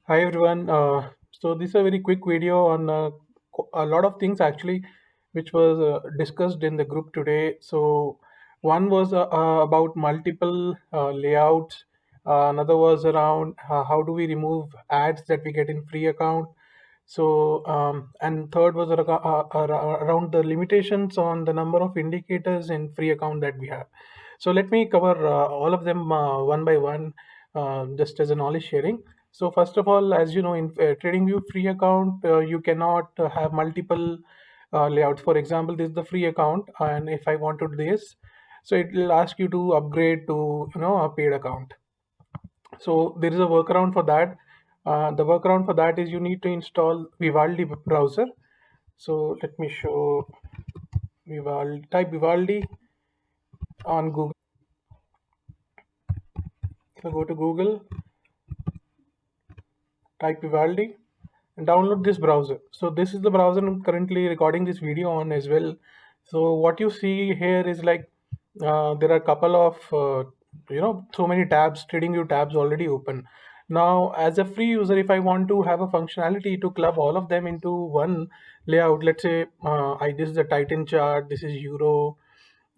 Hi everyone. So this is a very quick video on a lot of things actually, which was discussed in the group today. So one was about multiple layouts. Another was around how do we remove ads that we get in free account. And third was around the limitations on the number of indicators in free account that we have. So let me cover all of them one by one, just as a knowledge sharing. So first of all, as you know, in TradingView free account, you cannot have multiple layouts. For example, this is the free account, and if I want to do this, so it will ask you to upgrade to a paid account. So there is a workaround for that. The workaround for that is you need to install Vivaldi browser. So let me show Vivaldi. Type Vivaldi on Google. So go to Google, type Vivaldi, and download this browser. So this is the browser I'm currently recording this video on as well. So what you see here is like there are a couple of so many tabs, TradingView tabs already open. Now as a free user, if I want to have a functionality to club all of them into one layout, let's say this is the Titan chart, this is Euro,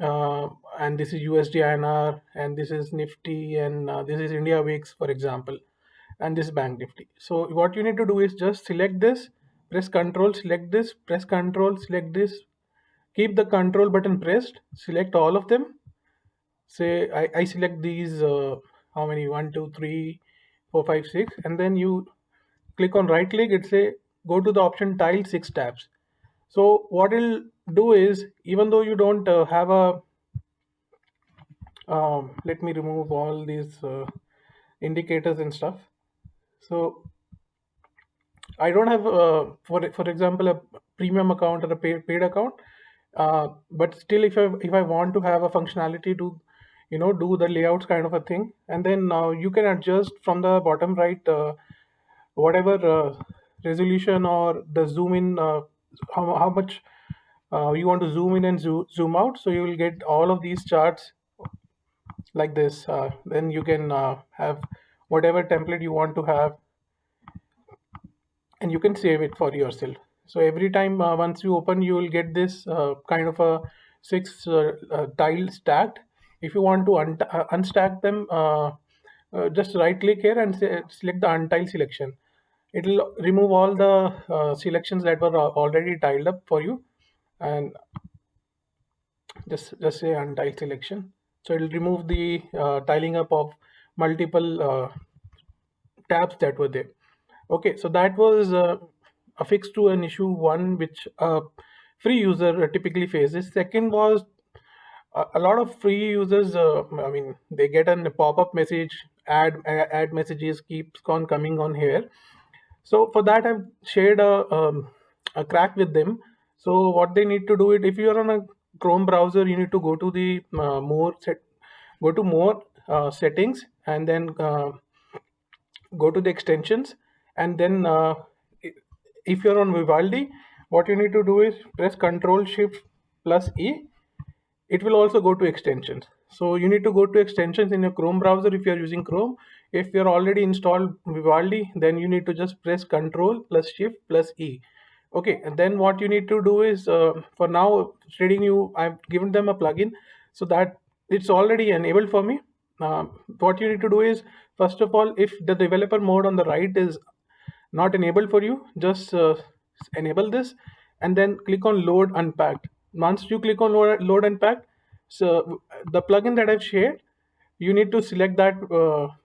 and this is USD INR, and this is Nifty, and this is India Wix, for example, and this is Bank Nifty. So what you need to do is just select this, press Control, select this, press Control, select this, keep the Control button pressed, select all of them. Say I select these, how many, 1 2 3 4 5 6, and then you click on right click, it say go to the option tile 6 tabs. So what it'll do is, even though you don't have a let me remove all these indicators and stuff. So I don't have, for example, a premium account or a paid account, but still, if I want to have a functionality to, do the layouts kind of a thing, and then you can adjust from the bottom right, whatever resolution or the zoom in, how much you want to zoom in and zoom out. So you will get all of these charts like this. Then you can have whatever template you want to have, and you can save it for yourself. So every time once you open, you will get this kind of a six tile stacked. If you want to unstack them, just right click here and select the untile selection. It will remove all the selections that were already tiled up for you, and just say untile selection. So it will remove the tiling up of multiple tabs that were there. Okay, so that was a fix to an issue one, which a free user typically faces. Second was a lot of free users, I mean, they get a pop-up message, ad messages keeps on coming on here. So for that, I've shared a crack with them. So what they need to do it, if you are on a Chrome browser, you need to go to the go to more settings, and then go to the extensions, and then if you're on Vivaldi, what you need to do is press Control Shift plus E. It will also go to extensions. So you need to go to extensions in your Chrome browser if you're using Chrome. If you're already installed Vivaldi, then you need to just press Control plus Shift plus E. Okay, and then what you need to do is, for now, TradingView, I've given them a plugin so that it's already enabled for me. What you need to do is, first of all, if the developer mode on the right is not enabled for you, just enable this, and then click on load unpacked. Once you click on load unpacked, so the plugin that I've shared, you need to select that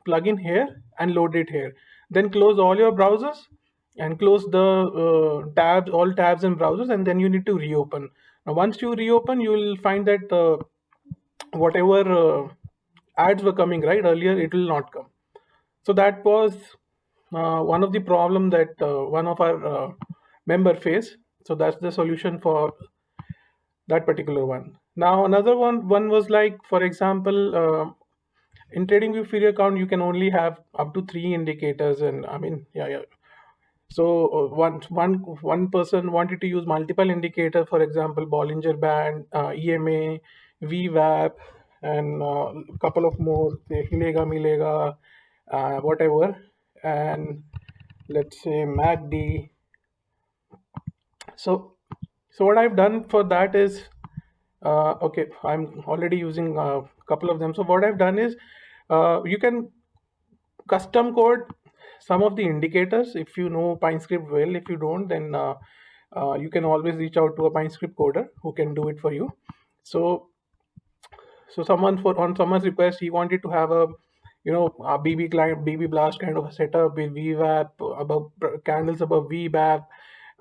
plugin here and load it here. Then close all your browsers and close the tabs, all tabs and browsers, and then you need to reopen. Now once you reopen, you will find that whatever ads were coming right earlier, it will not come. So that was one of the problem that one of our member faced. So that's the solution for that particular one. Now another one was like, for example, in TradingView free account, you can only have up to 3 indicators, and I mean, yeah. So one person wanted to use multiple indicator, for example, Bollinger Band, EMA, VWAP, and a couple of more, say Hilega, Milega, whatever. And let's say MACD. So what I've done for that is, okay, I'm already using a couple of them. So what I've done is, you can custom code some of the indicators if you know PineScript well. If you don't, then you can always reach out to a PineScript coder who can do it for you. So someone, for on someone's request, he wanted to have a, a BB client, BB blast kind of a setup with VWAP above, candles above VWAP,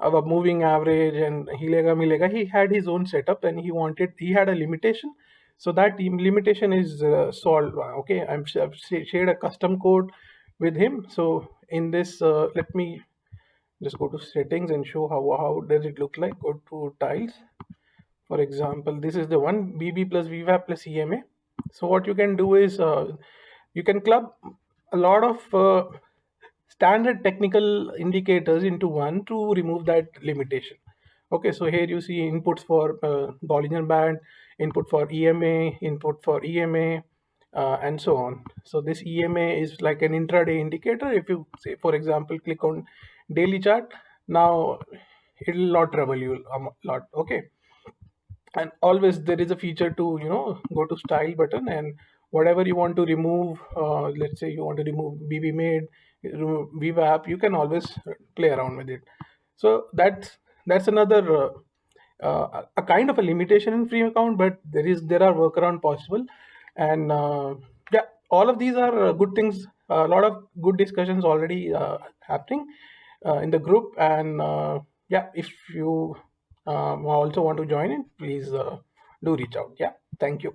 above moving average, and hilega milega. He had his own setup, and he had a limitation. So that limitation is solved. Okay, I've shared a custom code with him. So in this, let me just go to settings and show how does it look like. Go to tiles. For example, this is the one, BB plus VWAP plus EMA. So what you can do is, you can club a lot of standard technical indicators into one to remove that limitation. Okay, so here you see inputs for Bollinger Band, input for EMA, input for EMA, and so on. So this EMA is like an intraday indicator. If you say, for example, click on daily chart, now it will not trouble you a lot. Okay, and always there is a feature to, go to style button, and whatever you want to remove, let's say you want to remove BB made, remove VWAP, you can always play around with it. So that's another a kind of a limitation in free account, but there are workaround possible. And yeah, all of these are good things. A lot of good discussions already happening in the group. And yeah, if you also want to join in, please do reach out. Yeah, thank you.